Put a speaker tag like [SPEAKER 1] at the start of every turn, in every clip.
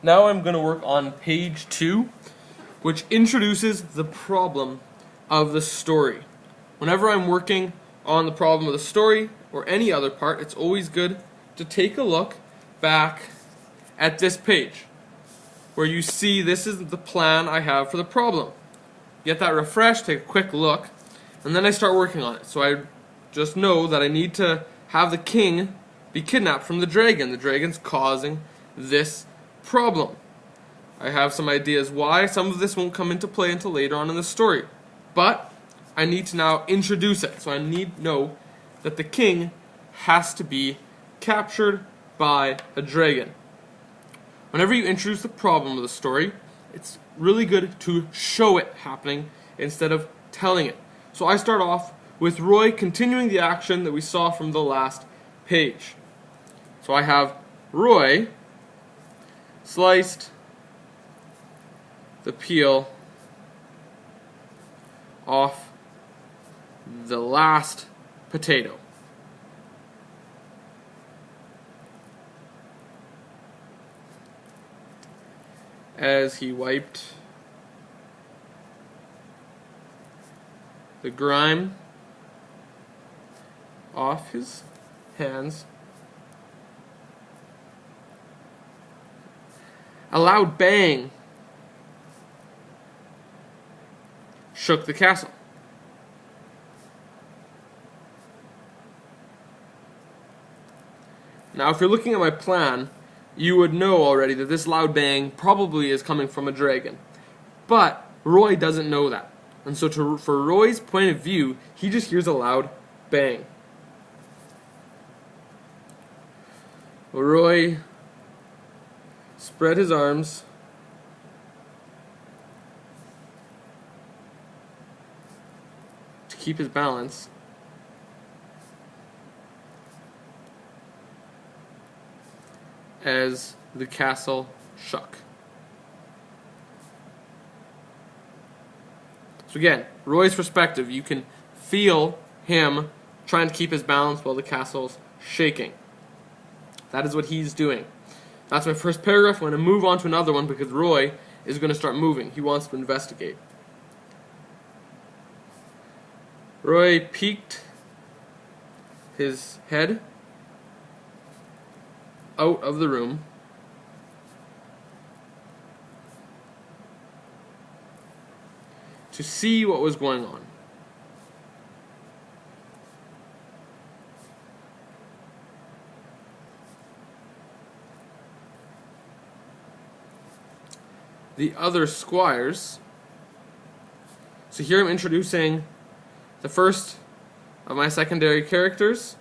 [SPEAKER 1] Now I'm going to work on page 2, which introduces the problem of the story. Whenever I'm working on the problem of the story or any other part, it's always good to take a look back at this page where you see this is the plan I have for the problem. Get that refreshed, take a quick look, and then I start working on it. So I just know that I need to have the king be kidnapped from the dragon. The dragon's causing this problem. I have some ideas why. Some of this won't come into play until later on in the story. But I need to now introduce it. So I need to know that the king has to be captured by a dragon. Whenever you introduce the problem of the story, it's really good to show it happening instead of telling it. So I start off with Roy continuing the action that we saw from the last page. So I have Roy sliced the peel off the last potato. As he wiped the grime off his hands, a loud bang shook the castle. Now, if you're looking at my plan, you would know already that this loud bang probably is coming from a dragon. But Roy doesn't know that. And so for Roy's point of view, he just hears a loud bang. Roy spread his arms to keep his balance. As the castle shook. So again, Roy's perspective, you can feel him trying to keep his balance while the castle's shaking. That is what he's doing. That's my first paragraph. I'm going to move on to another one because Roy is going to start moving. He wants to investigate. Roy peeked his head out of the room to see what was going on. The other squires. So here I'm introducing the first of my secondary characters.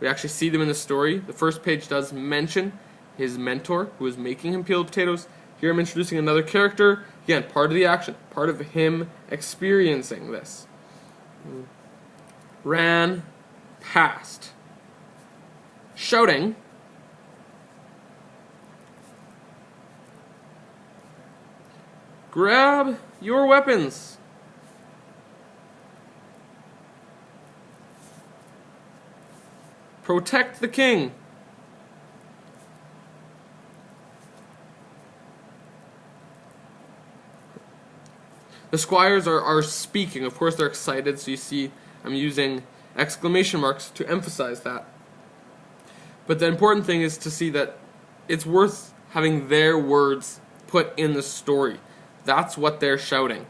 [SPEAKER 1] We actually see them in the story. The first page does mention his mentor who is making him peel potatoes. Here I'm introducing another character. Again, part of the action, part of him experiencing this. Ran past, shouting, "Grab your weapons!" Protect the king. The squires are speaking. Of course, they're excited, so you see I'm using exclamation marks to emphasize that. But the important thing is to see that it's worth having their words put in the story. That's what they're shouting.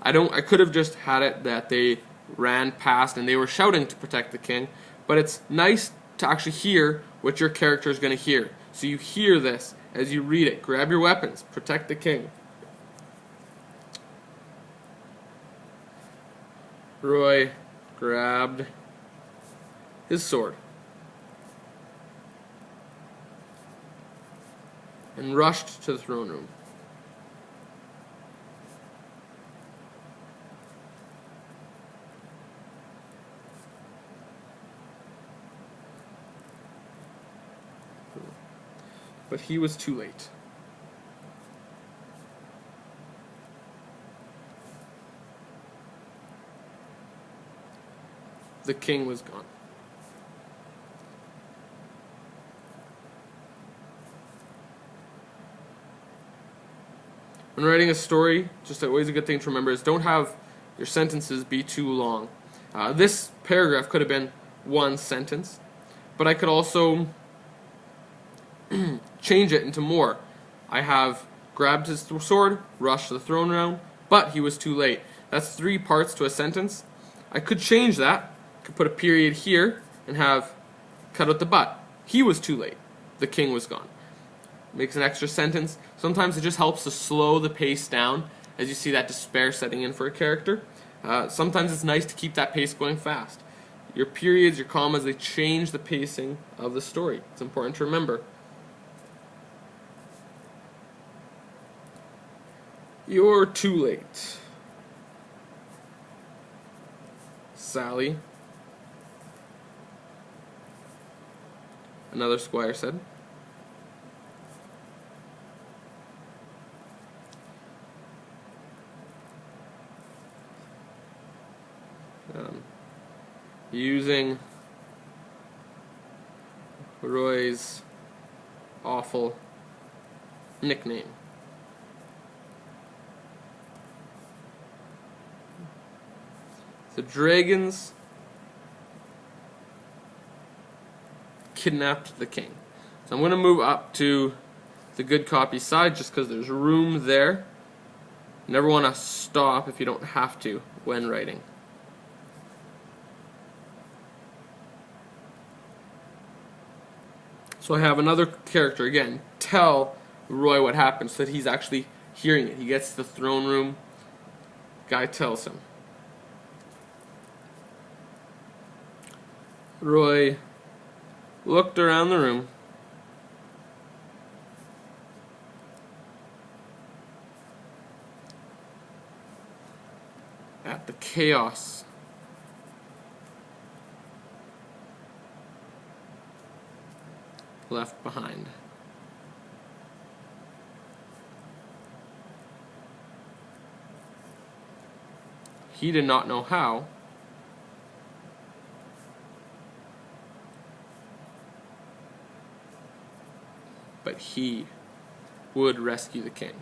[SPEAKER 1] I could have just had it that they ran past and they were shouting to protect the king. But it's nice to actually hear what your character is going to hear. So you hear this as you read it. Grab your weapons. Protect the king. Roy grabbed his sword and rushed to the throne room. But he was too late. The king was gone. When writing a story, just always a good thing to remember is don't have your sentences be too long. This paragraph could have been one sentence, but I could also change it into more. I have grabbed his sword, rushed the throne round, but he was too late. That's 3 parts to a sentence. I could change that. I could put a period here and have cut out the but. He was too late. The king was gone. Makes an extra sentence. Sometimes it just helps to slow the pace down as you see that despair setting in for a character. Sometimes it's nice to keep that pace going fast. Your periods, your commas, they change the pacing of the story. It's important to remember. You're too late. Sally. Another squire said. Using Roy's awful nickname. The dragons kidnapped the king. So I'm going to move up to the good copy side just because there's room there. Never want to stop if you don't have to when writing. So I have another character, again, tell Roy what happened so that he's actually hearing it. He gets to the throne room, guy tells him. Roy looked around the room. At the chaos left behind. He did not know how, but he would rescue the king.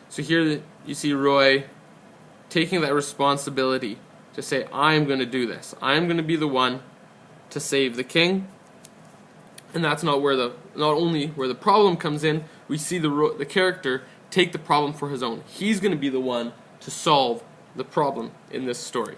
[SPEAKER 1] So here you see Roy taking that responsibility to say, I'm going to do this. I'm going to be the one to save the king. And that's not only where the problem comes in. We see the character take the problem for his own. He's going to be the one to solve the problem in this story.